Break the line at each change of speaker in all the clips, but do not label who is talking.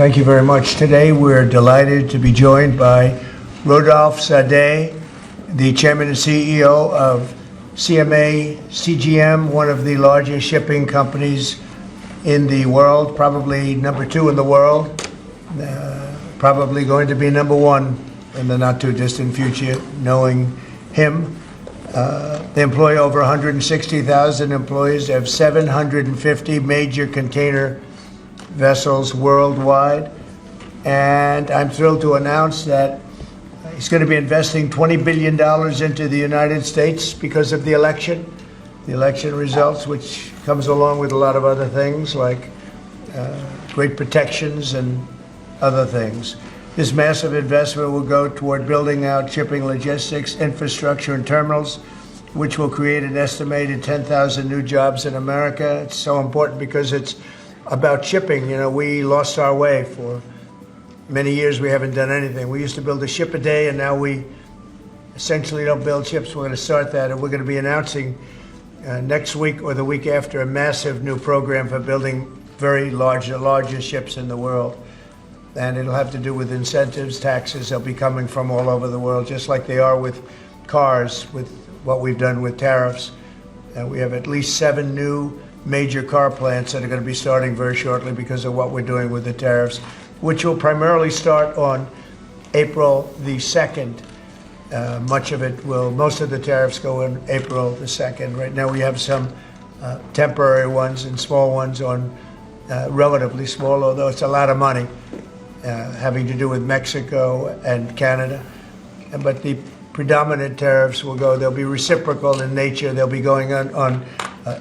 Thank you very much. Today we're delighted to be joined by Rodolphe Sade, the Chairman and CEO of CGM, one of the largest shipping companies in the world, probably number 2 in the world, probably going to be number 1 in the not too distant future, knowing him. They employ over 160,000 employees. They have 750 major container vessels worldwide. And I'm thrilled to announce that he's going to be investing $20 billion into the United States because of the election results, which comes along with a lot of other things like great protections and other things. This massive investment will go toward building out shipping logistics, infrastructure, and terminals, which will create an estimated 10,000 new jobs in America. It's so important because it's about shipping. You know, we lost our way for many years. We haven't done anything. We used to build a ship a day, and now we essentially don't build ships. We're going to start that, and we're going to be announcing next week or the week after a massive new program for building very large, the largest ships in the world. And it'll have to do with incentives, taxes. They'll be coming from all over the world, just like they are with cars, with what we've done with tariffs. And we have at least 7 new major car plants that are going to be starting very shortly because of what we're doing with the tariffs, which will primarily start on April the 2nd. Most of the tariffs go on April the 2nd. Right now we have some temporary ones and small ones on relatively small, although it's a lot of money, having to do with Mexico and Canada. But the predominant tariffs they'll be reciprocal in nature. They'll be going on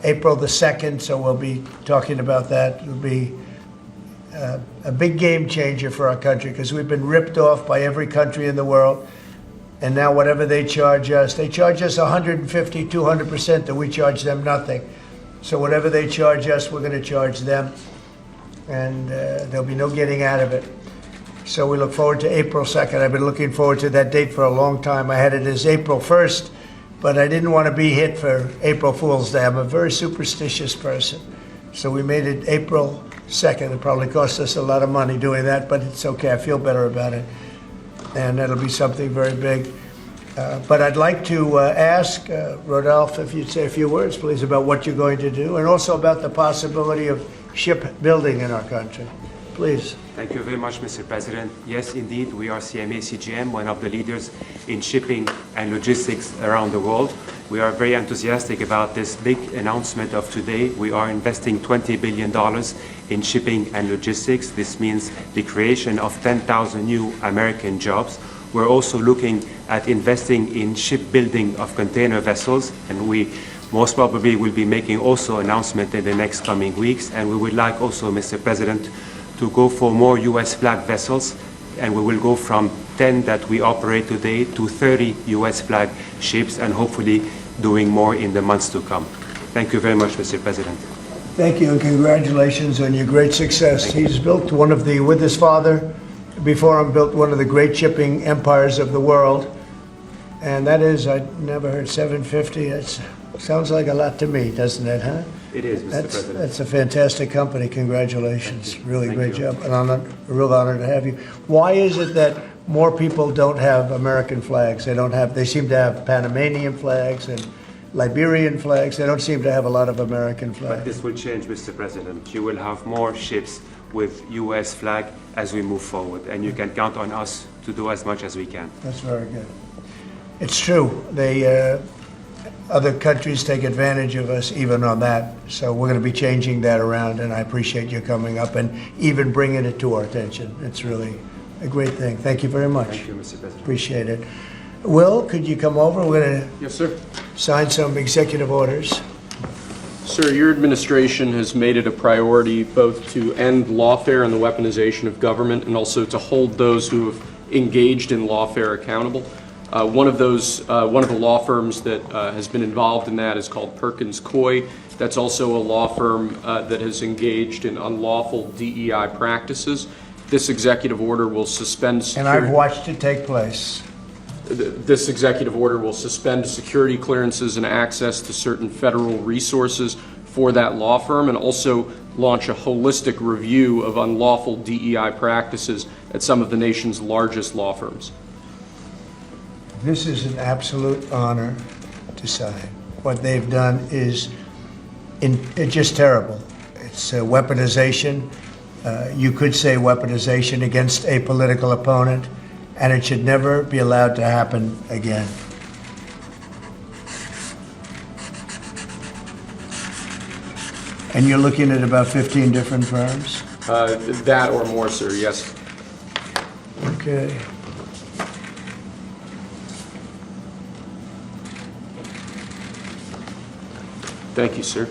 April the 2nd, so we'll be talking about that. It'll be a big game changer for our country because we've been ripped off by every country in the world. And now whatever they charge us 150, 200%, and we charge them nothing. So whatever they charge us, we're going to charge them. And there'll be no getting out of it. So we look forward to April 2nd. I've been looking forward to that date for a long time. I had it as April 1st, but I didn't want to be hit for April Fool's Day. I'm a very superstitious person. So we made it April 2nd. It probably cost us a lot of money doing that, but it's okay. I feel better about it. And that'll be something very big. But I'd like to ask Rodolphe if you'd say a few words, please, about what you're going to do and also about the possibility of shipbuilding in our country. Please.
Thank you very much, Mr. President. Yes, indeed, we are CGM, one of the leaders in shipping and logistics around the world. We are very enthusiastic about this big announcement of today. We are investing $20 billion in shipping and logistics. This means the creation of 10,000 new American jobs. We're also looking at investing in shipbuilding of container vessels, and we most probably will be making also announcement in the next coming weeks. And we would like also, Mr. President, to go for more U.S. flag vessels, and we will go from 10 that we operate today to 30 U.S. flag ships, and hopefully doing more in the months to come. Thank you very much, Mr. President.
Thank you, and congratulations on your great success. He's built with his father, before him, built one of the great shipping empires of the world. And that is, I never heard 750. It sounds like a lot to me, doesn't it, huh?
It is, Mr. President.
That's a fantastic company. Congratulations. Really great job. And a real honor to have you. Why is it that more people don't have American flags? They seem to have Panamanian flags and Liberian flags. They don't seem to have a lot of American flags.
But this will change, Mr. President. You will have more ships with U.S. flag as we move forward, and you can count on us to do as much as we can.
That's very good. It's true. Other countries take advantage of us even on that. So we're going to be changing that around, and I appreciate you coming up and even bringing it to our attention. It's really a great thing. Thank you very much.
Thank you, Mr. President.
Appreciate it. Will, could you come over? We're going to
Yes, sir.
sign some executive orders.
Sir, your administration has made it a priority both to end lawfare and the weaponization of government, and also to hold those who have engaged in lawfare accountable. One of the law firms that has been involved in that is called Perkins Coie. That's also a law firm that has engaged in unlawful DEI practices. This executive order will suspend security.
And I've watched it take place.
This executive order will suspend security clearances and access to certain federal resources for that law firm, and also launch a holistic review of unlawful DEI practices at some of the nation's largest law firms.
This is an absolute honor to sign. What they've done is it's just terrible. It's weaponization. You could say weaponization against a political opponent, and it should never be allowed to happen again. And you're looking at about 15 different firms?
That or more, sir, yes.
Okay.
Thank you, sir.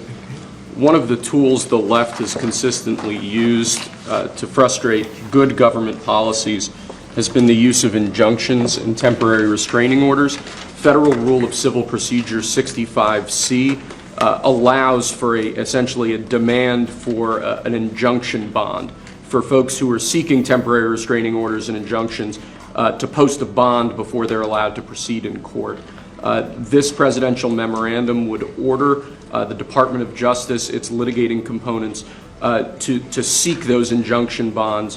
One of the tools the left has consistently used to frustrate good government policies has been the use of injunctions and temporary restraining orders. Federal Rule of Civil Procedure 65C allows for essentially a demand for an injunction bond for folks who are seeking temporary restraining orders and injunctions to post a bond before they're allowed to proceed in court. This presidential memorandum would order the Department of Justice, its litigating components, to seek those injunction bonds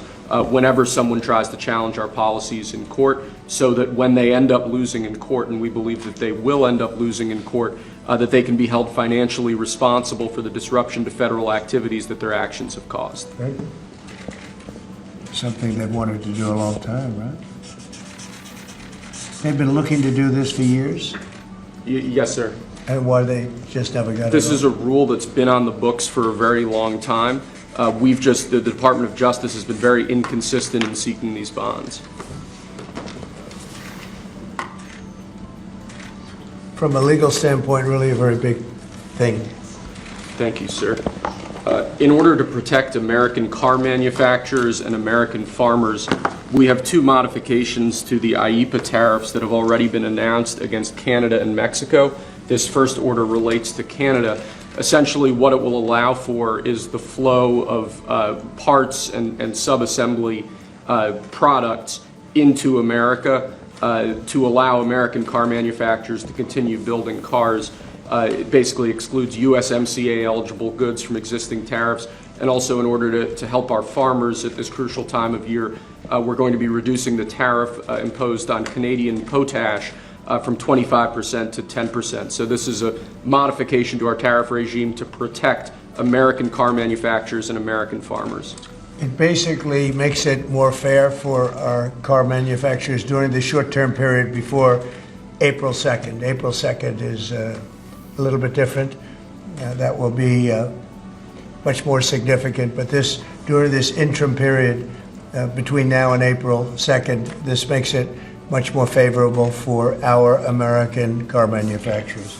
whenever someone tries to challenge our policies in court, so that when they end up losing in court, and we believe that they will end up losing in court, that they can be held financially responsible for the disruption to federal activities that their actions have caused.
Right. Something they've wanted to do a long time, right? They've been looking to do this for years,
Yes, sir.
and why they just never got it.
This is a rule that's been on the books for a very long time. The Department of Justice has been very inconsistent in seeking these bonds.
From a legal standpoint, really a very big thing.
Thank you, sir. In order to protect American car manufacturers and American farmers, we have two modifications to the IEEPA tariffs that have already been announced against Canada and Mexico. This first order relates to Canada. Essentially, what it will allow for is the flow of parts and sub-assembly products into America to allow American car manufacturers to continue building cars. It basically excludes USMCA-eligible goods from existing tariffs, and also in order to help our farmers at this crucial time of year, we're going to be reducing the tariff imposed on Canadian potash from 25% to 10%. So this is a modification to our tariff regime to protect American car manufacturers and American farmers.
It basically makes it more fair for our car manufacturers during the short-term period before April 2nd. April 2nd is a little bit different. That will be much more significant, but during this interim period between now and April 2nd, this makes it much more favorable for our American car manufacturers.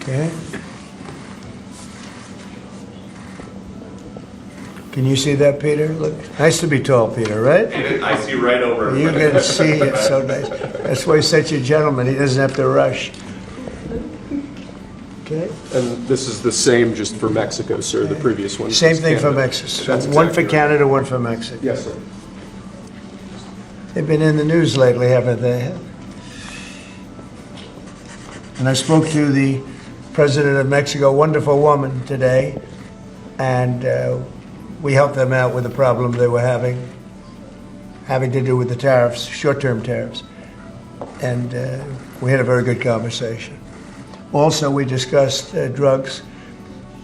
Okay. Can you see that, Peter? Look, nice to be tall, Peter, right?
I see right over it.
You can see it, so nice. That's why he's such a gentleman. He doesn't have to rush. Okay.
And this is the same just for Mexico, sir, the previous one.
Same thing for
Canada.
Mexico.
That's
One for
exactly right.
Canada, one for Mexico.
Yes, sir.
They've been in the news lately, haven't they? And I spoke to the president of Mexico, wonderful woman, today, and we helped them out with the problem they were having to do with the tariffs, short-term tariffs. And we had a very good conversation. Also, we discussed drugs,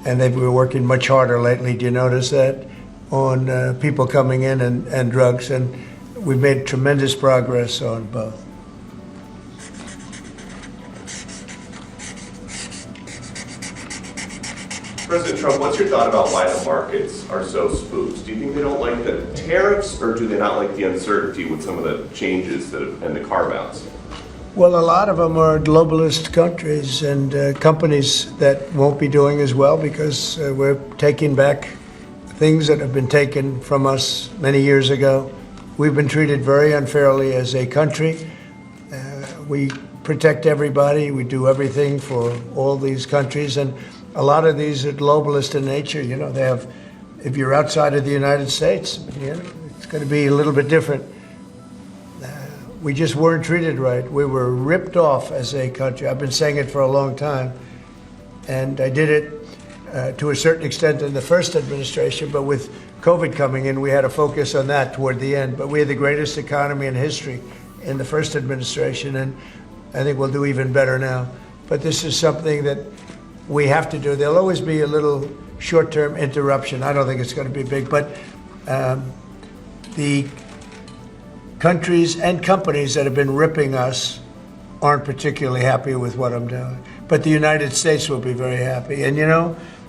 and they've been working much harder lately. Do you notice that? On people coming in and drugs, and we've made tremendous progress on both.
President Trump, what's your thought about why the markets are so spooked? Do you think they don't like the tariffs, or do they not like the uncertainty with some of the changes and the carve-outs?
Well, a lot of them are globalist countries and companies that won't be doing as well because we're taking back things that have been taken from us many years ago. We've been treated very unfairly as a country. We protect everybody. We do everything for all these countries. And a lot of these are globalist in nature. You know, they have if you're outside of the United States, it's going to be a little bit different. We just weren't treated right. We were ripped off as a country. I've been saying it for a long time, and I did it to a certain extent in the first administration, but with COVID coming in, we had to focus on that toward the end. But we had the greatest economy in history in the first administration, and I think we'll do even better now. But this is something that we have to do. There'll always be a little short-term interruption. I don't think it's going to be big, but the countries and companies that have been ripping us aren't particularly happy with what I'm doing. But the United States will be very happy. And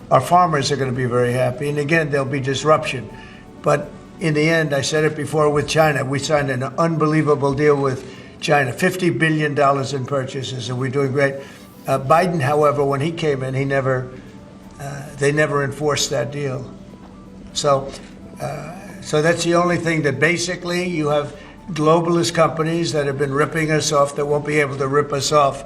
our farmers are going to be very happy. And again, there'll be disruption. But in the end, I said it before with China, we signed an unbelievable deal with China, $50 billion in purchases, and we're doing great. Biden, however, when he came in, they never enforced that deal. So that's the only thing that basically you have globalist companies that have been ripping us off that won't be able to rip us off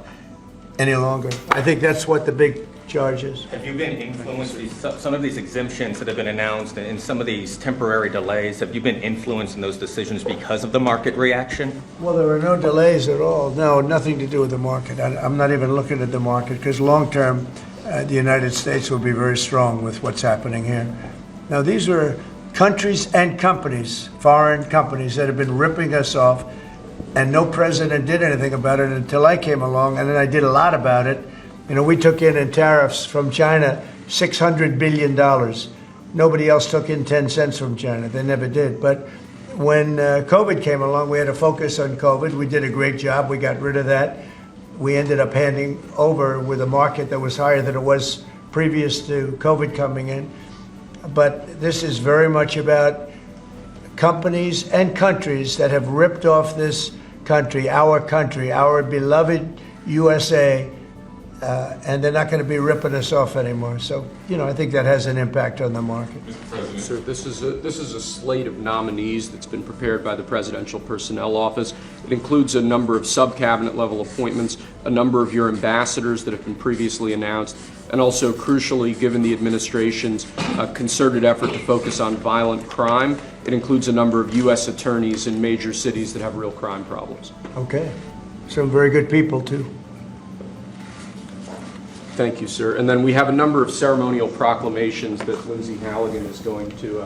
any longer. I think that's what the big charge is.
Have you been influenced, some of these exemptions that have been announced and some of these temporary delays, have you been influenced in those decisions because of the market reaction?
Well, there are no delays at all. No, nothing to do with the market. I'm not even looking at the market because long term, the United States will be very strong with what's happening here. Now, these are countries and companies, foreign companies, that have been ripping us off, and no president did anything about it until I came along, and then I did a lot about it. We took in tariffs from China $600 billion. Nobody else took in 10 cents from China. They never did. But when COVID came along, we had to focus on COVID. We did a great job. We got rid of that. We ended up handing over with a market that was higher than it was previous to COVID coming in. But this is very much about companies and countries that have ripped off this country, our beloved USA, and they're not going to be ripping us off anymore. So, I think that has an impact on the market.
Sir, this is a slate of nominees that's been prepared by the Presidential Personnel Office. It includes a number of sub-cabinet level appointments, a number of your ambassadors that have been previously announced, and also, crucially, given the administration's concerted effort to focus on violent crime, it includes a number of U.S. attorneys in major cities that have real crime problems.
Okay. Some very good people, too.
Thank you, sir. And then we have a number of ceremonial proclamations that Lindsay Halligan is going to...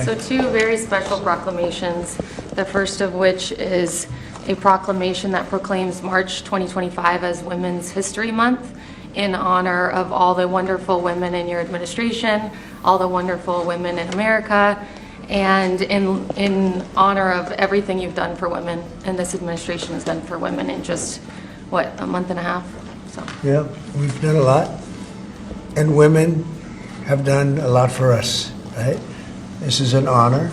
So two very special proclamations, the first of which is a proclamation that proclaims March 2025 as Women's History Month in honor of all the wonderful women in your administration, all the wonderful women in America, and in honor of everything you've done for women and this administration has done for women in just, a month and a half? So.
Yeah, we've done a lot, and women have done a lot for us, right? This is an honor.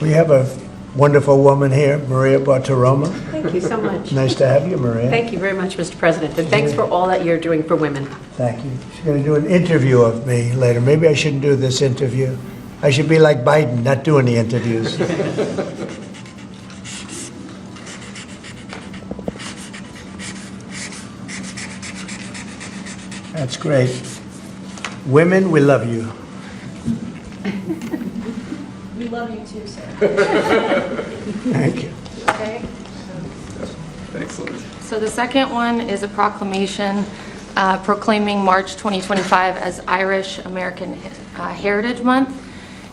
We have a wonderful woman here, Maria Bartiromo.
Thank you so much.
Nice to have you, Maria.
Thank you very much, Mr. President, and thanks for all that you're doing for women.
Thank you. She's going to do an interview of me later. Maybe I shouldn't do this interview. I should be like Biden, not doing the interviews. That's great. Women, we love you.
We love you too, sir.
Thank you.
Okay.
Excellent.
So the second one is a proclamation proclaiming March 2025 as Irish American Heritage Month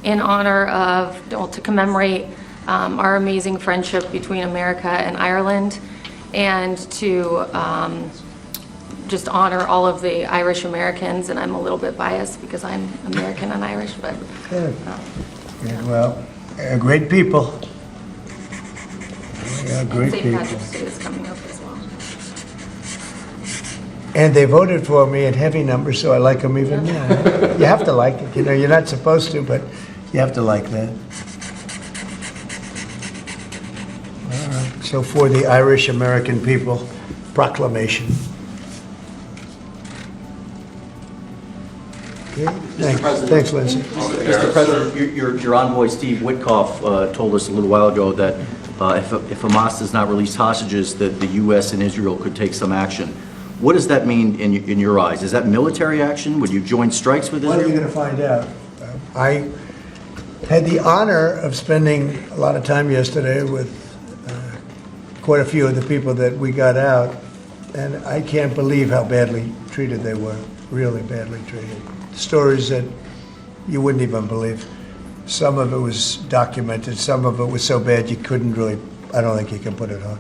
in honor of, to commemorate our amazing friendship between America and Ireland, and to just honor all of the Irish Americans. And I'm a little bit biased because I'm American and Irish, but
Good. Yeah, well, great people. Yeah, great
St.
people.
Patrick's Day is coming up as well.
And they voted for me in heavy numbers, so I like them even more. You have to like it. You're not supposed to, but you have to like that. All right. So for the Irish American people, proclamation. Okay. Thanks, Lindsay.
Mr. President, your envoy, Steve Witkoff, told us a little while ago that if Hamas does not release hostages, that the U.S. and Israel could take some action. What does that mean in your eyes? Is that military action? Would you join strikes with
Well,
Israel?
you're going to find out. I had the honor of spending a lot of time yesterday with quite a few of the people that we got out, and I can't believe how badly treated they were, really badly treated. Stories that you wouldn't even believe. Some of it was documented, some of it was so bad you couldn't really, I don't think you can put it on.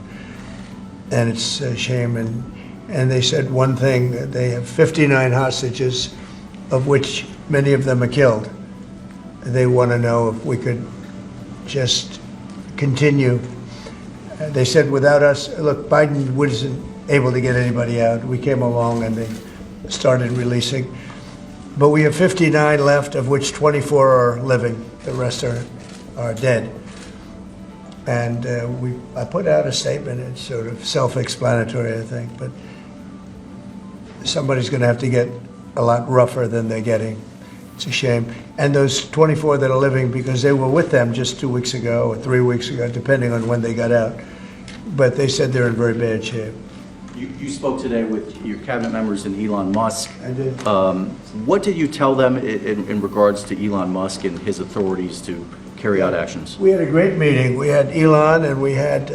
And it's a shame, and they said one thing, that they have 59 hostages, of which many of them are killed. They want to know if we could just continue. They said without us, look, Biden wasn't able to get anybody out. We came along and they started releasing. But we have 59 left, of which 24 are living. The rest are dead. And I put out a statement. It's sort of self-explanatory, I think. But somebody's going to have to get a lot rougher than they're getting. It's a shame. And those 24 that are living, because they were with them just 2 weeks ago or 3 weeks ago, depending on when they got out. But they said they're in very bad shape.
You spoke today with your cabinet members and Elon Musk.
I did.
What did you tell them in regards to Elon Musk and his authorities to carry out actions?
We had a great meeting. We had Elon and we had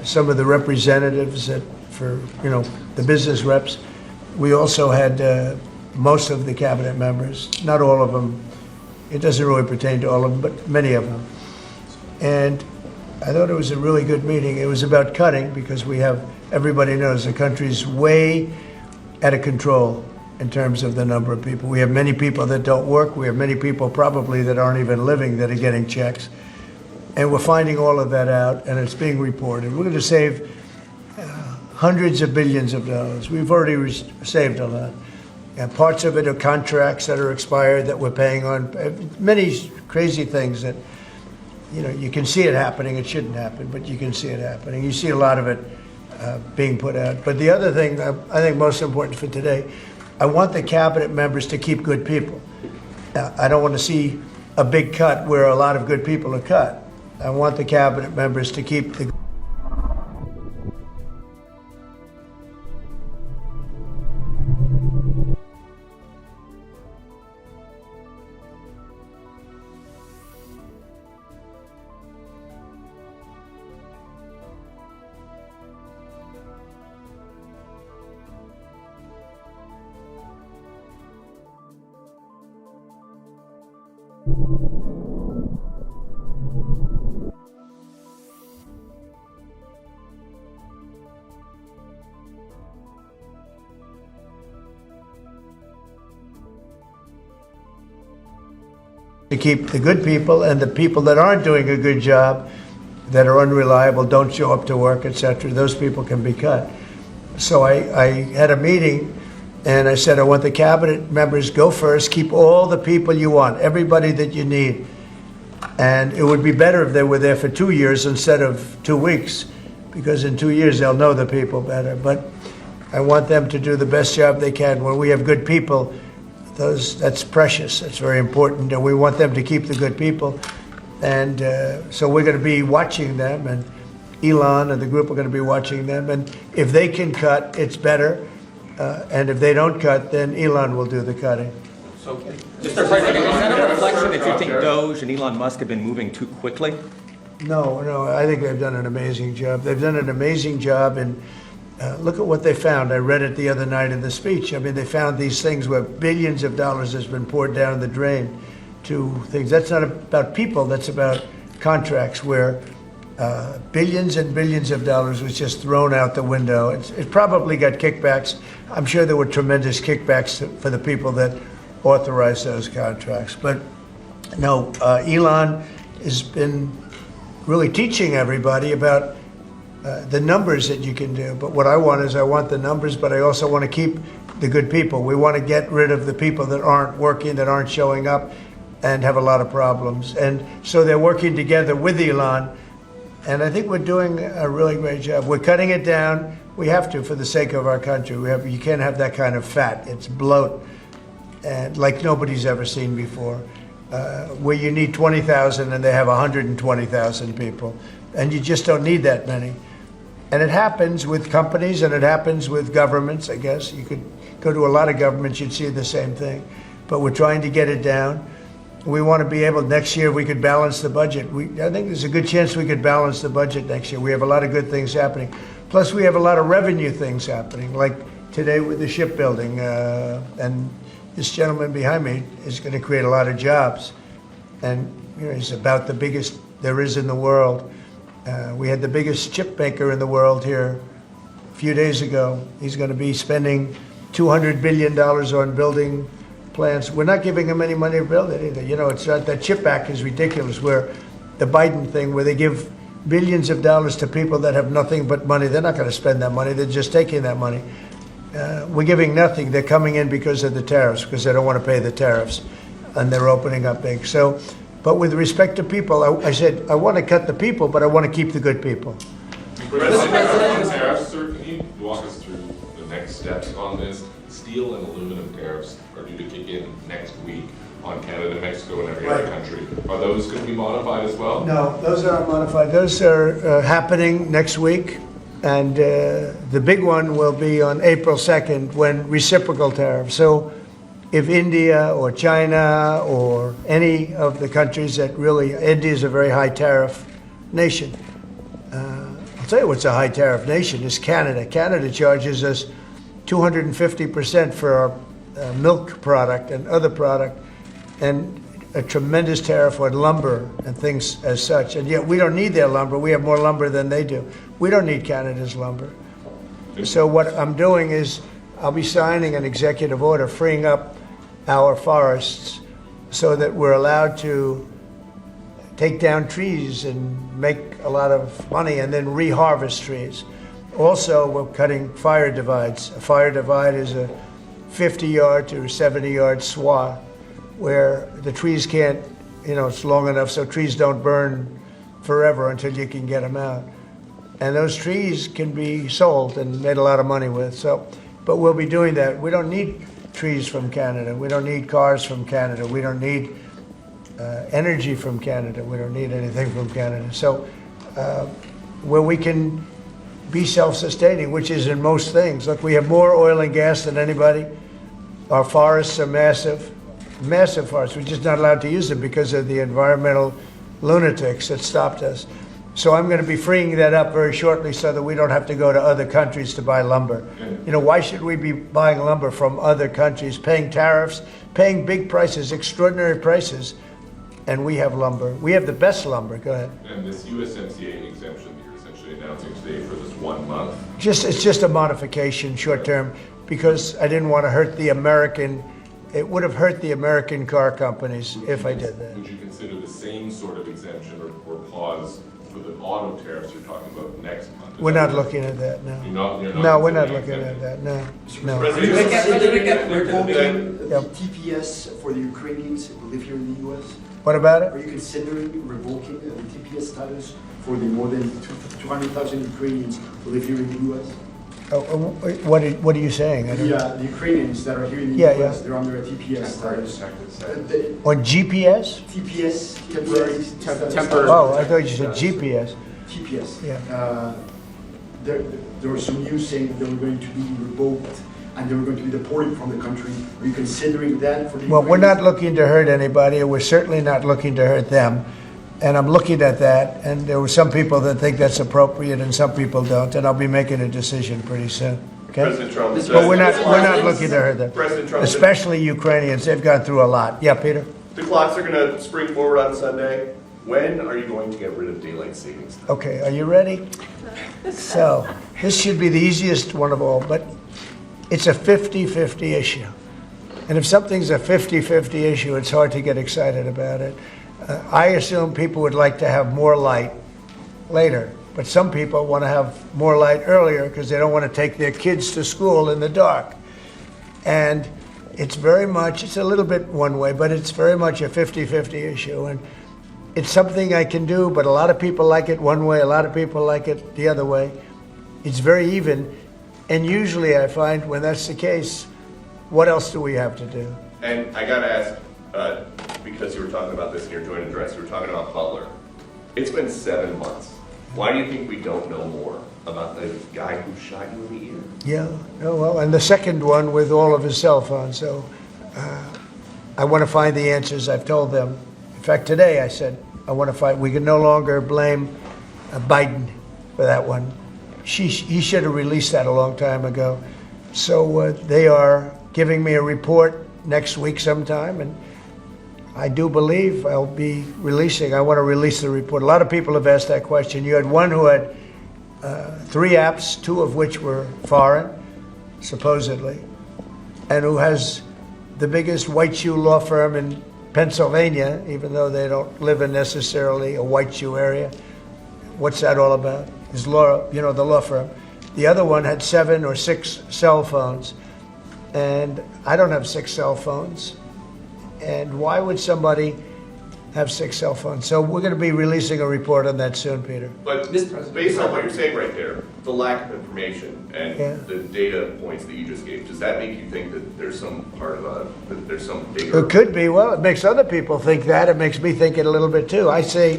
some of the representatives for the business reps. We also had most of the cabinet members, not all of them. It doesn't really pertain to all of them, but many of them. And I thought it was a really good meeting. It was about cutting because everybody knows the country's way out of control in terms of the number of people. We have many people that don't work. We have many people probably that aren't even living that are getting checks. And we're finding all of that out, and it's being reported. We're going to save hundreds of billions of dollars. We've already saved a lot. And parts of it are contracts that are expired that we're paying on. Many crazy things that, you can see it happening. It shouldn't happen, but you can see it happening. You see a lot of it being put out. But the other thing I think most important for today, I want the cabinet members to keep good people. I don't want to see a big cut where a lot of good people are cut. I want the cabinet members to keep the good people, and the people that aren't doing a good job, that are unreliable, don't show up to work, etc., those people can be cut. So I had a meeting and I said, I want the cabinet members go first, keep all the people you want, everybody that you need. And it would be better if they were there for 2 years instead of 2 weeks, because in 2 years they'll know the people better. But I want them to do the best job they can. When we have good people, that's precious. That's very important, and we want them to keep the good people. And so we're going to be watching them, and Elon and the group are going to be watching them. And if they can cut, it's better. And if they don't cut, then Elon will do the cutting.
So, Mr. President, is that a reflection that you think Doge and Elon Musk have been moving too quickly?
No, I think they've done an amazing job. They've done an amazing job, and look at what they found. I read it the other night in the speech. I mean, they found these things where billions of dollars has been poured down the drain to things. That's not about people, that's about contracts where billions and billions of dollars was just thrown out the window. It probably got kickbacks. I'm sure there were tremendous kickbacks for the people that authorized those contracts. But no, Elon has been really teaching everybody about the numbers that you can do. But what I want the numbers, but I also want to keep the good people. We want to get rid of the people that aren't working, that aren't showing up, and have a lot of problems. And so they're working together with Elon, and I think we're doing a really great job. We're cutting it down. We have to for the sake of our country. You can't have that kind of fat. It's bloat, and like nobody's ever seen before, where you need 20,000 and they have 120,000 people, and you just don't need that many. And it happens with companies, and it happens with governments, I guess. You could go to a lot of governments, you'd see the same thing. But we're trying to get it down. we want to be able, next year, we could balance the budget. I think there's a good chance we could balance the budget next year. We have a lot of good things happening. Plus, we have a lot of revenue things happening, like today with the shipbuilding. And this gentleman behind me is going to create a lot of jobs. And he's about the biggest there is in the world. We had the biggest chip maker in the world here a few days ago. He's going to be spending $200 billion on building plants. We're not giving him any money to build it either. It's not, that chip act is ridiculous, where the Biden thing, where they give billions of dollars to people that have nothing but money. They're not going to spend that money. They're just taking that money. We're giving nothing. They're coming in because of the tariffs, because they don't want to pay the tariffs, and they're opening up big. So, but with respect to people, I said, I want to cut the people, but I want to keep the good people.
President, tariffs, sir, can you walk us through the next steps on this? Steel and aluminum tariffs are due to kick in next week on Canada, Mexico, and every other country. Are those going to be modified as well?
No, those aren't modified. Those are happening next week. And the big one will be on April 2nd, when reciprocal tariffs. So if India or China or any of the countries that really, India is a very high tariff nation. I'll tell you what's a high tariff nation is Canada. Canada charges us 250% for our milk product and other product, and a tremendous tariff on lumber and things as such. And yet we don't need their lumber. We have more lumber than they do. We don't need Canada's lumber. So what I'm doing is I'll be signing an executive order freeing up our forests so that we're allowed to take down trees and make a lot of money and then reharvest trees. Also, we're cutting fire divides. A fire divide is a 50-yard to 70-yard swath where the trees can't, it's long enough so trees don't burn forever until you can get them out. And those trees can be sold and made a lot of money with. So, but we'll be doing that. We don't need trees from Canada. We don't need cars from Canada. We don't need energy from Canada. We don't need anything from Canada. So where we can be self-sustaining, which is in most things. Look, we have more oil and gas than anybody. Our forests are massive forests. We're just not allowed to use them because of the environmental lunatics that stopped us. So I'm going to be freeing that up very shortly so that we don't have to go to other countries to buy lumber. Why should we be buying lumber from other countries, paying tariffs, paying big prices, extraordinary prices, and we have lumber. We have the best lumber. Go ahead.
And this USMCA exemption that you're essentially announcing today for this 1 month?
It's just a modification, short term, because I didn't want to hurt the American. It would have hurt the American car companies if I did that.
Would you consider the same sort of exemption or pause for the auto tariffs you're talking about next month?
We're not looking at that, no.
You're not
No, we're not
considering
looking at that, no.
President,
Yep.
TPS for the Ukrainians who live here in the U.S.?
What about
Are
it?
you considering revoking the TPS status for the more than 200,000 Ukrainians who live here in the U.S.?
What are you saying? I don't-
The Ukrainians that are here in the
Yeah,
U.S.,
yeah.
they're under a TPS status.
On GPS?
TPS, temporary status.
Oh, I thought you said GPS.
TPS.
Yeah.
There was some news saying that they were going to be revoked and they were going to be deported from the country. Are you considering that for the
Well, we're not
Ukrainians?
looking to hurt anybody, and we're certainly not looking to hurt them. And I'm looking at that, and there were some people that think that's appropriate and some people don't, and I'll be making a decision pretty soon. Okay?
President Trump says.
But we're not looking to hurt them.
President Trump said
Especially Ukrainians. They've gone through a lot. Yeah, Peter?
the clocks are going to spring forward on Sunday. When are you going to get rid of daylight savings time?
Okay, are you ready? So, this should be the easiest one of all, but it's a 50-50 issue. And if something's a 50-50 issue, it's hard to get excited about it. I assume people would like to have more light later, but some people want to have more light earlier because they don't want to take their kids to school in the dark. And it's a little bit one way, but it's very much a 50-50 issue. And it's something I can do, but a lot of people like it one way, a lot of people like it the other way. It's very even. And usually I find when that's the case, what else do we have to do?
And I got to ask, because you were talking about this in your joint address, you were talking about Butler. It's been 7 months. Why do you think we don't know more about the guy who shot you in the ear?
Yeah, oh, well, and the second one with all of his cell phones. So I want to find the answers. I've told them. In fact, today I said, I want to find, we can no longer blame Biden for that one. He should have released that a long time ago. So they are giving me a report next week sometime, and I do believe I'll be releasing. I want to release the report. A lot of people have asked that question. You had one who had 3 apps, 2 of which were foreign, supposedly, and who has the biggest white shoe law firm in Pennsylvania, even though they don't live in necessarily a white shoe area. What's that all about? His law, the law firm. The other one had 7 or 6 cell phones, and I don't have 6 cell phones. And why would somebody have 6 cell phones? So we're going to be releasing a report on that soon, Peter.
But based on what you're saying right there, the lack of information and the data points that you just gave, does that make you think that there's some part of that there's some bigger?
It could be. Well, it makes other people think that. It makes me think it a little bit too. I say,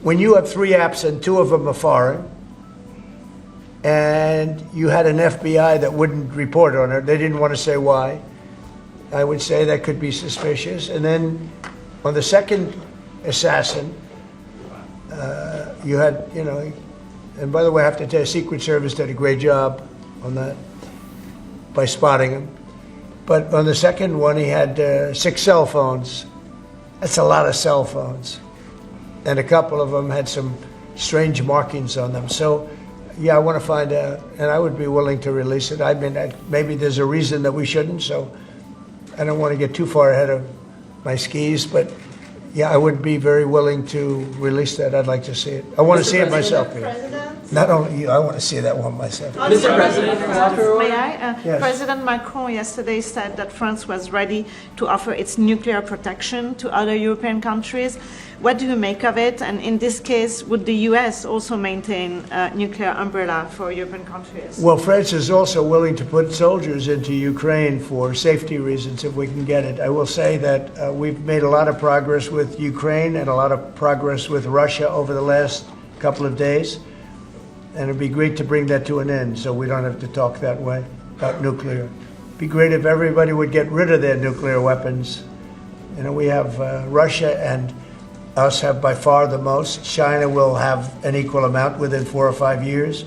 when you have 3 apps and 2 of them are foreign, and you had an FBI that wouldn't report on it, they didn't want to say why, I would say that could be suspicious. And then on the second assassin, you had, and by the way, I have to tell you, Secret Service did a great job on that by spotting him. But on the second one, he had 6 cell phones. That's a lot of cell phones. And a couple of them had some strange markings on them. So, yeah, I want to find out, and I would be willing to release it. I mean, maybe there's a reason that we shouldn't, so I don't want to get too far ahead of my skis, but yeah, I would be very willing to release that. I'd like to see it. I want to see it myself, Peter. Not only you, I want to see that one myself.
Mr. President,
May I?
Yes.
President Macron yesterday said that France was ready to offer its nuclear protection to other European countries. What do you make of it? And in this case, would the US also maintain a nuclear umbrella for European countries?
Well, France is also willing to put soldiers into Ukraine for safety reasons if we can get it. I will say that we've made a lot of progress with Ukraine and a lot of progress with Russia over the last couple of days. And it'd be great to bring that to an end so we don't have to talk that way about nuclear. It'd be great if everybody would get rid of their nuclear weapons. We have Russia and us have by far the most. China will have an equal amount within 4 or 5 years.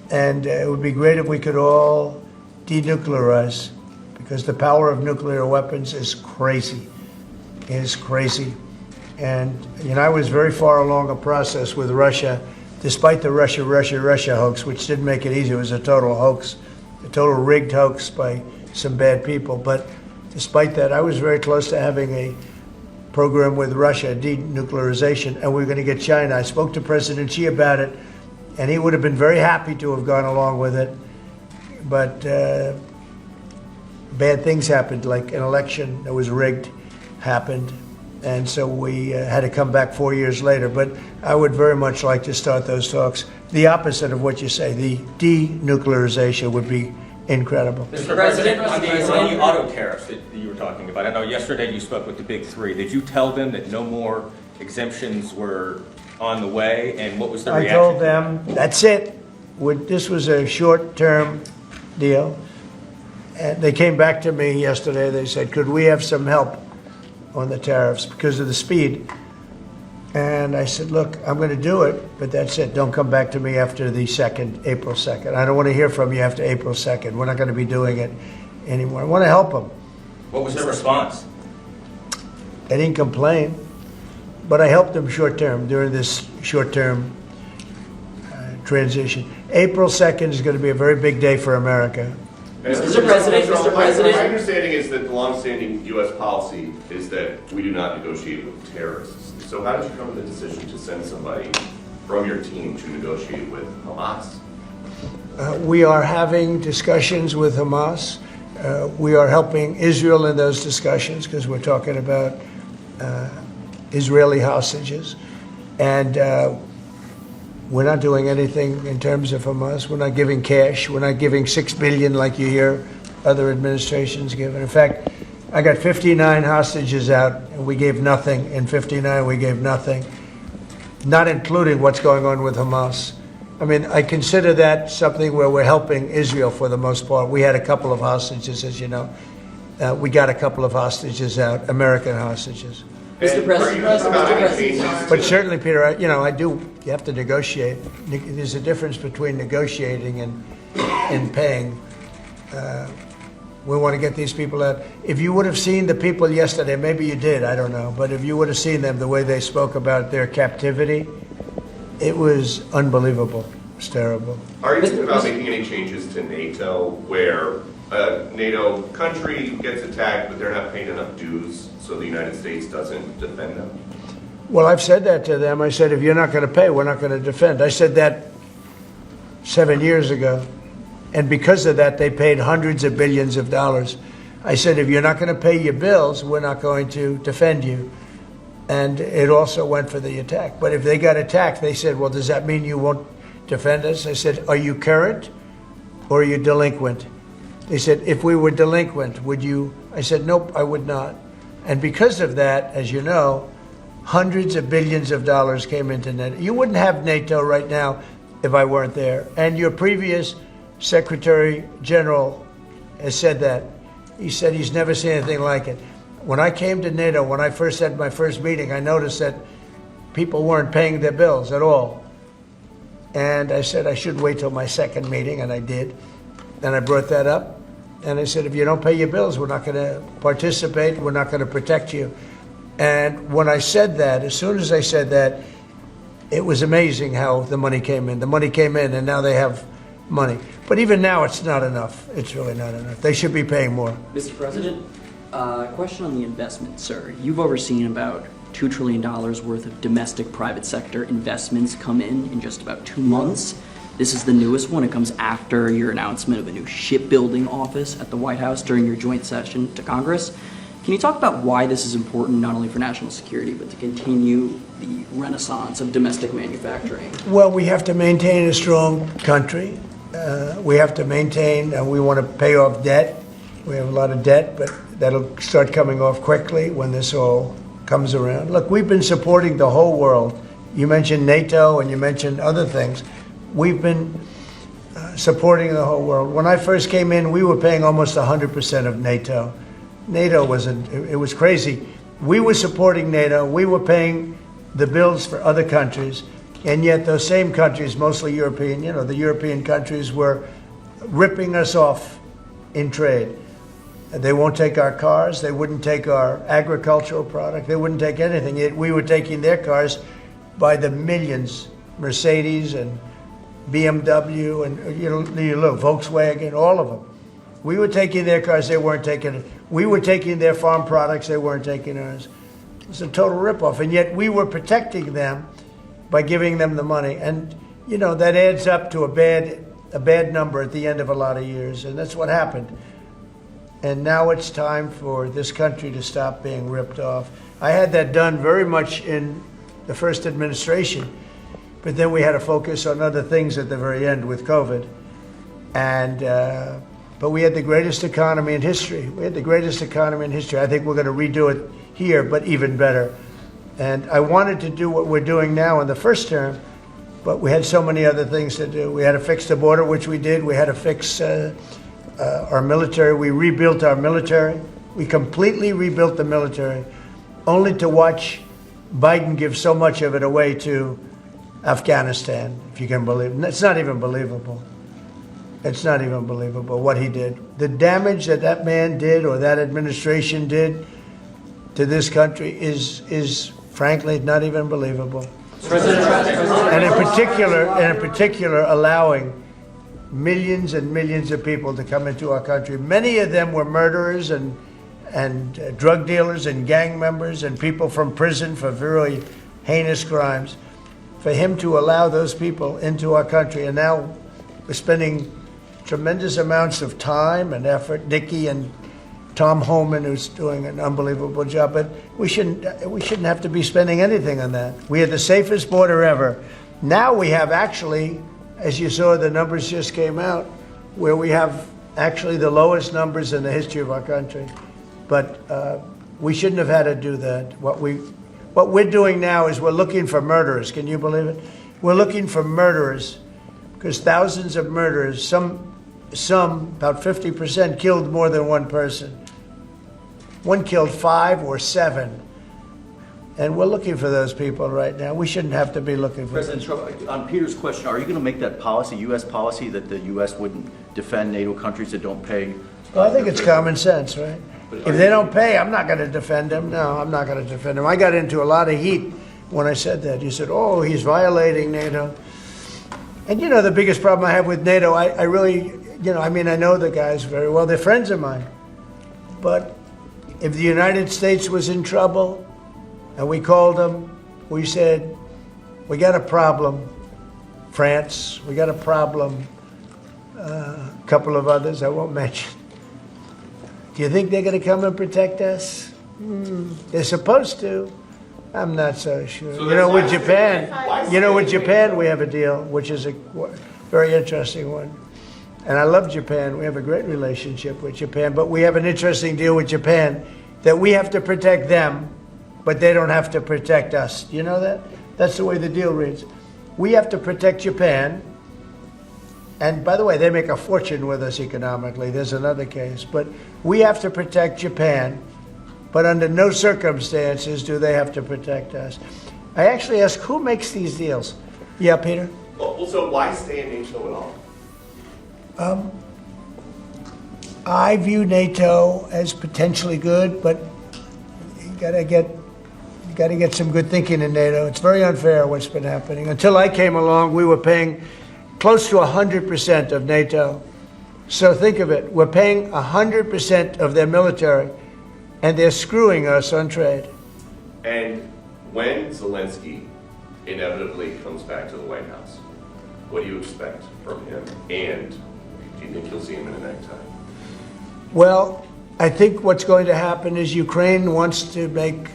And it would be great if we could all denuclearize, because the power of nuclear weapons is crazy. It is crazy. And I was very far along a process with Russia, despite the Russia hoax, which didn't make it easy. It was a total hoax, a total rigged hoax by some bad people. But despite that, I was very close to having a program with Russia, denuclearization, and we were going to get China. I spoke to President Xi about it, and he would have been very happy to have gone along with it. But bad things happened, like an election that was rigged happened. And so we had to come back 4 years later. But I would very much like to start those talks. The opposite of what you say, the denuclearization would be incredible.
Mr. President, on the auto tariffs that you were talking about, I know yesterday you spoke with the big 3. Did you tell them that no more exemptions were on the way, and what was the reaction?
I told them, that's it. This was a short-term deal. And they came back to me yesterday. They said, could we have some help on the tariffs because of the speed? And I said, look, I'm going to do it, but that's it. Don't come back to me after the April 2nd. I don't want to hear from you after April 2nd. We're not going to be doing it anymore. I want to help them.
What was their response?
They didn't complain, but I helped them short-term during this short-term transition. April 2nd is going to be a very big day for America.
Mr. President, Mr. President.
My understanding is that the longstanding U.S. policy is that we do not negotiate with terrorists. So how did you come to the decision to send somebody from your team to negotiate with Hamas?
We are having discussions with Hamas. We are helping Israel in those discussions because we're talking about Israeli hostages. And we're not doing anything in terms of Hamas. We're not giving cash. We're not giving $6 billion like you hear other administrations give. In fact, I got 59 hostages out, and we gave nothing. In 59, we gave nothing, not including what's going on with Hamas. I mean, I consider that something where we're helping Israel for the most part. We had a couple of hostages, as you know. we got a couple of hostages out, American hostages.
And are you talking about any changes?
But certainly, Peter, you have to negotiate. There's a difference between negotiating and paying. We want to get these people out. If you would have seen the people yesterday, maybe you did, I don't know, but if you would have seen them, the way they spoke about their captivity, it was unbelievable. It's terrible.
Are you thinking about making any changes to NATO where a NATO country gets attacked, but they're not paying enough dues, so the United States doesn't defend them?
Well, I've said that to them. I said, if you're not going to pay, we're not going to defend. I said that 7 years ago. And because of that, they paid hundreds of billions of dollars. I said, if you're not going to pay your bills, we're not going to defend you. And it also went for the attack. But if they got attacked, they said, well, does that mean you won't defend us? I said, are you current or are you delinquent? They said, if we were delinquent, would you? I said, nope, I would not. And because of that, as you know, hundreds of billions of dollars came into NATO. You wouldn't have NATO right now if I weren't there. And your previous Secretary General has said that. He said he's never seen anything like it. When I came to NATO, when I first had my first meeting, I noticed that people weren't paying their bills at all. And I said I should wait till my second meeting, and I did. And I brought that up. And I said, if you don't pay your bills, we're not going to participate. We're not going to protect you. And when I said that, as soon as I said that, it was amazing how the money came in. The money came in, and now they have money. But even now, it's not enough. It's really not enough. They should be paying more.
Mr. President, question on the investment, sir. You've overseen about $2 trillion worth of domestic private sector investments come in just about 2 months. This is the newest one. It comes after your announcement of a new shipbuilding office at the White House during your joint session to Congress. Can you talk about why this is important, not only for national security, but to continue the renaissance of domestic manufacturing?
Well, we have to maintain a strong country. We have to maintain, we want to pay off debt. We have a lot of debt, but that'll start coming off quickly when this all comes around. Look, we've been supporting the whole world. You mentioned NATO and you mentioned other things. We've been supporting the whole world. When I first came in, we were paying almost 100% of NATO. NATO it was crazy. We were supporting NATO. We were paying the bills for other countries. And yet those same countries, mostly European, the European countries were ripping us off in trade. They won't take our cars. They wouldn't take our agricultural product. They wouldn't take anything. Yet we were taking their cars by the millions, Mercedes and BMW and Volkswagen, all of them. We were taking their cars. They weren't taking it. We were taking their farm products. They weren't taking ours. It was a total ripoff. And yet we were protecting them by giving them the money. And, that adds up to a bad number at the end of a lot of years. And that's what happened. And now it's time for this country to stop being ripped off. I had that done very much in the first administration, but then we had to focus on other things at the very end with COVID. But we had the greatest economy in history. We had the greatest economy in history. I think we're going to redo it here, but even better. And I wanted to do what we're doing now in the first term, but we had so many other things to do. We had to fix the border, which we did. We had to fix our military. We rebuilt our military. We completely rebuilt the military, only to watch Biden give so much of it away to Afghanistan, if you can believe it. It's not even believable. It's not even believable what he did. The damage that man did or that administration did to this country is frankly not even believable. And in particular, allowing millions and millions of people to come into our country. Many of them were murderers and drug dealers and gang members and people from prison for very heinous crimes. For him to allow those people into our country, and now we're spending tremendous amounts of time and effort. Nikki and Tom Homan, who's doing an unbelievable job, but we shouldn't have to be spending anything on that. We had the safest border ever. Now we have actually, as you saw, the numbers just came out, where we have actually the lowest numbers in the history of our country. But we shouldn't have had to do that. What we're doing now is we're looking for murderers. Can you believe it? We're looking for murderers because thousands of murderers, some about 50% killed more than one person. One killed 5 or 7. And we're looking for those people right now. We shouldn't have to be looking for them.
President Trump, on Peter's question, are you going to make that policy, U.S. policy, that the U.S. wouldn't defend NATO countries that don't pay?
Well, I think it's common sense, right? If they don't pay, I'm not going to defend them. No, I'm not going to defend them. I got into a lot of heat when I said that. You said, oh, he's violating NATO. And, the biggest problem I have with NATO, I really, I know the guys very well. They're friends of mine. But if the United States was in trouble and we called them, we said, we got a problem. France, we got a problem. A couple of others I won't mention. Do you think they're going to come and protect us? They're supposed to. I'm not so sure.
So
With Japan, we have a deal, which is a very interesting one. And I love Japan. We have a great relationship with Japan, but we have an interesting deal with Japan that we have to protect them, but they don't have to protect us. Do you know that? That's the way the deal reads. We have to protect Japan. And by the way, they make a fortune with us economically. There's another case. But we have to protect Japan, but under no circumstances do they have to protect us. I actually asked, who makes these deals? Yeah, Peter?
Well, so why stay in NATO at all?
I view NATO as potentially good, but you gotta get some good thinking in NATO. It's very unfair what's been happening. Until I came along, we were paying close to 100% of NATO. So think of it. We're paying 100% of their military, and they're screwing us on trade.
And when Zelensky inevitably comes back to the White House, what do you expect from him? And do you think you'll see him in a necktie?
Well, I think what's going to happen is Ukraine wants to make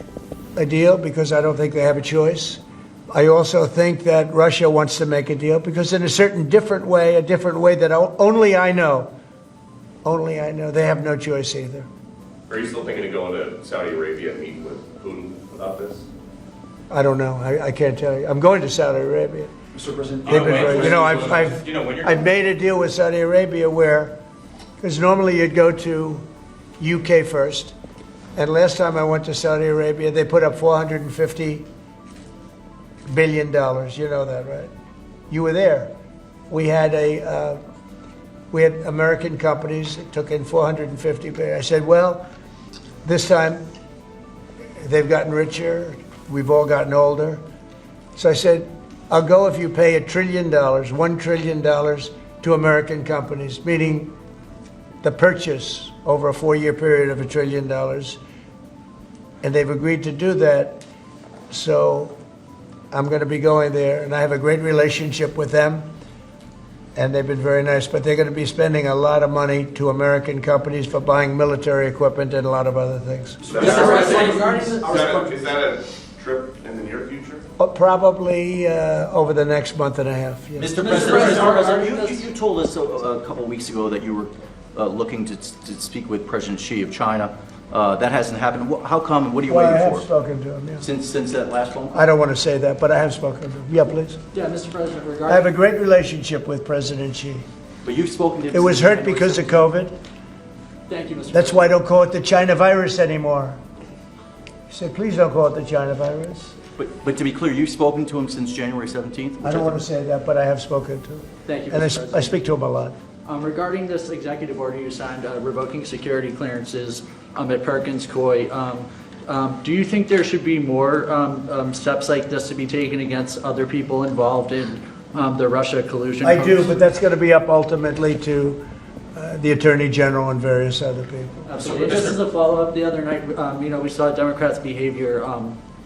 a deal because I don't think they have a choice. I also think that Russia wants to make a deal because in a different way that only I know, they have no choice either.
Are you still thinking of going to Saudi Arabia and meeting with Putin about this?
I don't know. I can't tell you. I'm going to Saudi Arabia.
Mr. President,
I've made a deal with Saudi Arabia where, because normally you'd go to UK first, and last time I went to Saudi Arabia, they put up $450 billion. You know that, right? You were there. We had American companies that took in $450 billion. I said, well, this time they've gotten richer. We've all gotten older. So I said, I'll go if you pay $1 trillion to American companies, meaning the purchase over a 4-year period of $1 trillion. And they've agreed to do that. So I'm going to be going there, and I have a great relationship with them, and they've been very nice. But they're going to be spending a lot of money to American companies for buying military equipment and a lot of other things.
Is that a trip in the near future?
Probably over the next month and a half. Yes.
Mr. President, you told us a couple of weeks ago that you were looking to speak with President Xi of China. That hasn't happened. How come, and what are you waiting for?
I have spoken to him, yeah.
Since that last phone call?
I don't want to say that, but I have spoken to him. Yeah, please.
Yeah, Mr. President,
I have a great relationship with President Xi.
But you've spoken to him.
It was hurt because of COVID.
Thank you, Mr.
That's why I don't call it the China virus anymore. He said, please don't call it the China virus.
But to be clear, you've spoken to him since January 17th?
I don't want to say that, but I have spoken to him.
Thank you,
And
Mr. President.
I speak to him a lot.
Regarding this executive order you signed revoking security clearances at Perkins Coie, do you think there should be more steps like this to be taken against other people involved in the Russia collusion?
I do, but that's going to be up ultimately to the Attorney General and various other people.
Absolutely. Just as a follow-up, the other night, we saw Democrats' behavior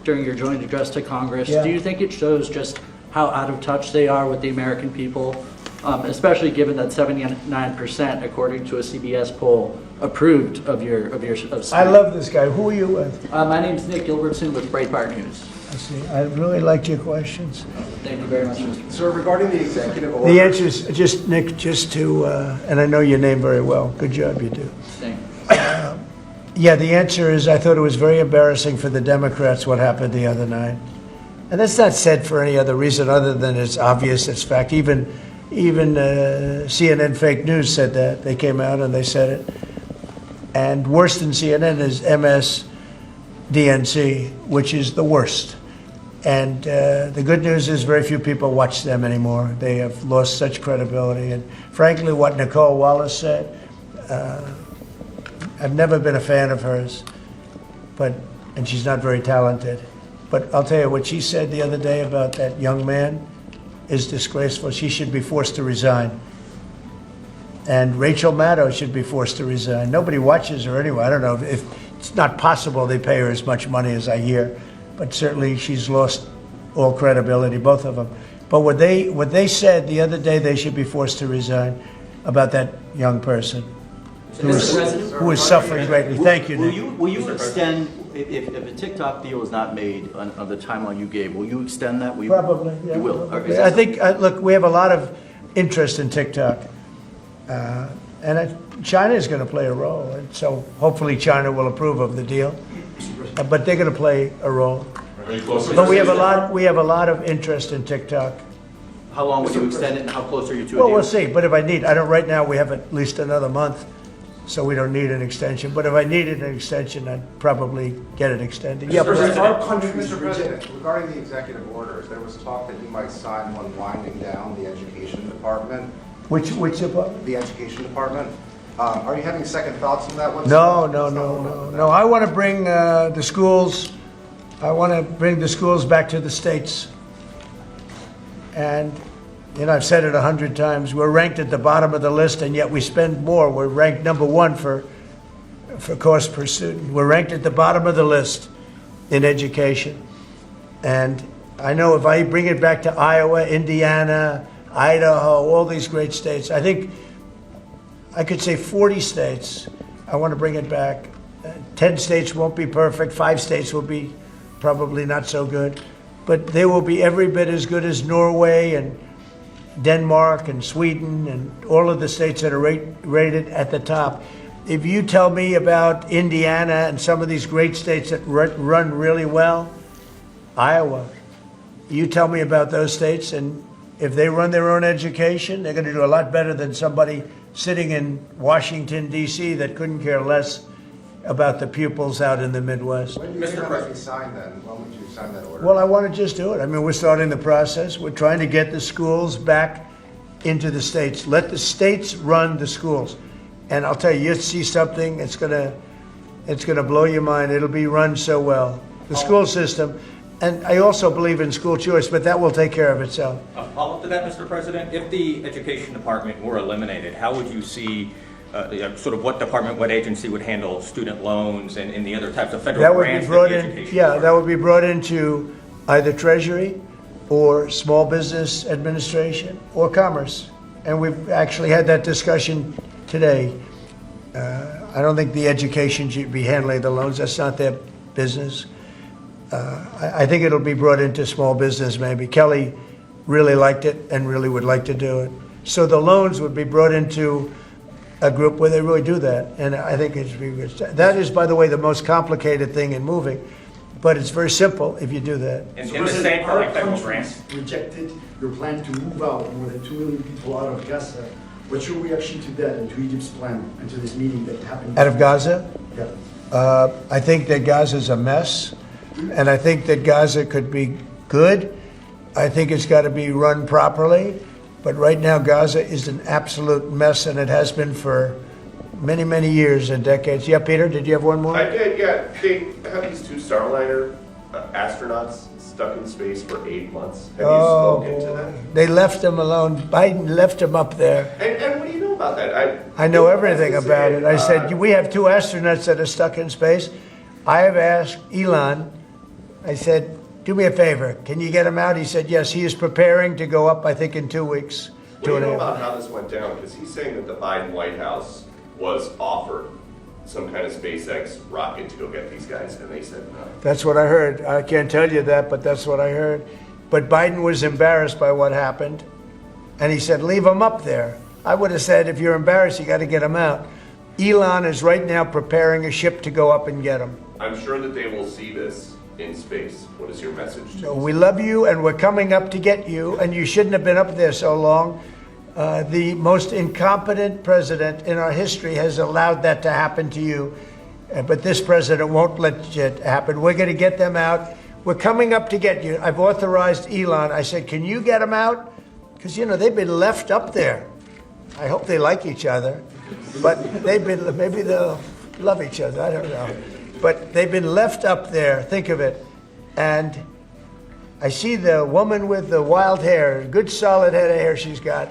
during your joint address to Congress.
Yeah.
Do you think it shows just how out of touch they are with the American people, especially given that 79%, according to a CBS poll, approved of your
I love this guy. Who are you with?
My name's Nick Gilbertson with Breitbart News.
I see. I really liked your questions.
Thank you very much, Mr.
Sir, regarding the executive order.
The answer is just, Nick, just to, and I know your name very well. Good job, you do.
Thank you.
Yeah, the answer is I thought it was very embarrassing for the Democrats what happened the other night. And that's not said for any other reason other than it's obvious, it's fact. Even CNN fake news said that. They came out and they said it. And worse than CNN is MSDNC, which is the worst. And the good news is very few people watch them anymore. They have lost such credibility. And frankly, what Nicole Wallace said, I've never been a fan of hers, and she's not very talented. But I'll tell you, what she said the other day about that young man is disgraceful. She should be forced to resign. And Rachel Maddow should be forced to resign. Nobody watches her anyway. I don't know if it's not possible they pay her as much money as I hear, but certainly she's lost all credibility, both of them. But what they said the other day, they should be forced to resign about that young person who is suffering greatly. Thank you, Nick.
Will you extend, if a TikTok deal is not made on the timeline you gave, will you extend that?
Probably, yeah.
You will?
Probably. I think, look, we have a lot of interest in TikTok. And China is going to play a role. And so hopefully China will approve of the deal. But they're going to play a role. But we have a lot of interest in TikTok.
How long will you extend it, and how close are you to a
Well,
deal?
we'll see. But if I need, right now we have at least another month, so we don't need an extension. But if I needed an extension, I'd probably get it extended. Yeah,
Our countries
Mr. President,
reject.
regarding the executive orders, there was talk that you might sign one winding down the education department,
which department?
the education department. Are you having second thoughts on that one?
No. I want to bring the schools. I want to bring the schools back to the states. And I've said it 100 times. We're ranked at the bottom of the list, and yet we spend more. We're ranked number 1 for cost per student. We're ranked at the bottom of the list in education. And I know if I bring it back to Iowa, Indiana, Idaho, all these great states, I think I could say 40 states. I want to bring it back. 10 states won't be perfect. 5 states will be probably not so good. But they will be every bit as good as Norway and Denmark and Sweden and all of the states that are rated at the top. If you tell me about Indiana and some of these great states that run really well, Iowa, you tell me about those states, and if they run their own education, they're going to do a lot better than somebody sitting in Washington, D.C. that couldn't care less about the pupils out in the Midwest.
When do you think that might be signed then? When would you sign that order?
Well, I want to just do it. I mean, we're starting the process. We're trying to get the schools back into the states. Let the states run the schools. And I'll tell you, you'll see something, it's gonna blow your mind. It'll be run so well. The school system. And I also believe in school choice, but that will take care of itself.
A follow-up to that, Mr. President, if the education department were eliminated, how would you see sort of what department, what agency would handle student loans and the other types of federal
That would be
grants
brought
that the
in,
education
yeah,
department-
that would be brought into either Treasury or Small Business Administration or Commerce. And we've actually had that discussion today. I don't think the education should be handling the loans. That's not their business. I think it'll be brought into small business maybe. Kelly really liked it and really would like to do it. So the loans would be brought into a group where they really do that. And I think it's that is, by the way, the most complicated thing in moving. But it's very simple if you do that.
And
So
the
President,
same for
our
like federal
countries
grants.
rejected your plan to move out more than 2 million people out of Gaza. What's your reaction to that and to Egypt's plan and to this meeting that happened?
Out of Gaza?
Yeah.
I think that Gaza's a mess, and I think that Gaza could be good. I think it's got to be run properly, but right now Gaza is an absolute mess, and it has been for many, many years and decades. Yeah, Peter, did you have one more?
I did, yeah. They have these 2 Starliner astronauts stuck in space for 8 months. Have you spoken to them?
They left them alone. Biden left them up there.
And what do you know about that?
I know everything about it. I said, we have 2 astronauts that are stuck in space. I have asked Elon, I said, do me a favor, can you get him out? He said, yes, he is preparing to go up, I think, in 2 weeks.
What do you know about how this went down? Because he's saying that the Biden White House was offered some kind of SpaceX rocket to go get these guys, and they said no.
That's what I heard. I can't tell you that, but that's what I heard. But Biden was embarrassed by what happened, and he said, leave them up there. I would have said, if you're embarrassed, you got to get them out. Elon is right now preparing a ship to go up and get them.
I'm sure that they will see this in space. What is your message to
So we love you, and we're coming up to get you, and you shouldn't have been up there so long. The most incompetent president in our history has allowed that to happen to you, but this president won't let it happen. We're going to get them out. We're coming up to get you. I've authorized Elon. I said, can you get them out? Because, you know, they've been left up there. I hope they like each other, but maybe they'll love each other. I don't know. But they've been left up there. Think of it. And I see the woman with the wild hair, good solid head of hair she's got.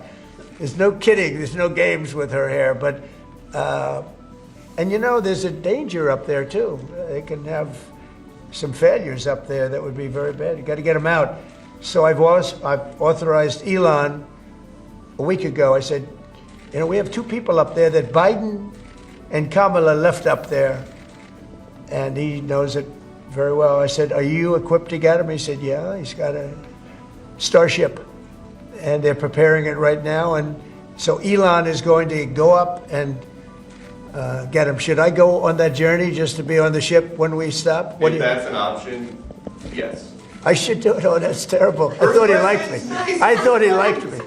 There's no kidding. There's no games with her hair. But, and you know, there's a danger up there too. They can have some failures up there that would be very bad. You got to get them out. So I've authorized Elon a week ago. I said, you know, we have two people up there that Biden and Kamala left up there, and he knows it very well. I said, are you equipped to get him? He said, yeah, he's got a Starship, and they're preparing it right now. And so Elon is going to go up and get him. Should I go on that journey just to be on the ship when we stop?
If that's an option, yes.
I should do it. Oh, that's terrible. I thought he liked me. I thought he liked me.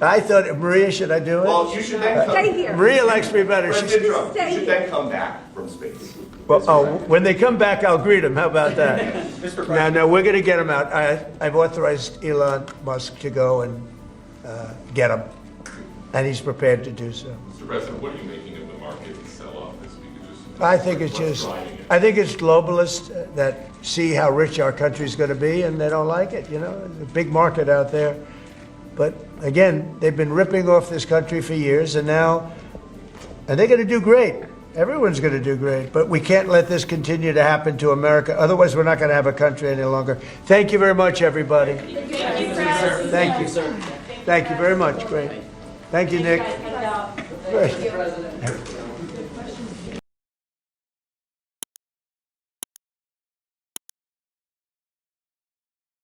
I thought, Maria, should I do it?
Well, you should then come.
Stay here.
Maria likes me better.
President Trump, you should then come back from space.
Well, when they come back, I'll greet them. How about that? No, we're going to get them out. I've authorized Elon Musk to go and get them, and he's prepared to do so.
Mr. President, what are you making of the market sell-off this week?
I think it's globalists that see how rich our country's going to be, and they don't like it. You know, there's a big market out there. But again, they've been ripping off this country for years, and they're going to do great. Everyone's going to do great, but we can't let this continue to happen to America. Otherwise, we're not going to have a country any longer. Thank you very much, everybody. Thank you, sir. Thank you very much. Great. Thank you, Nick. Great.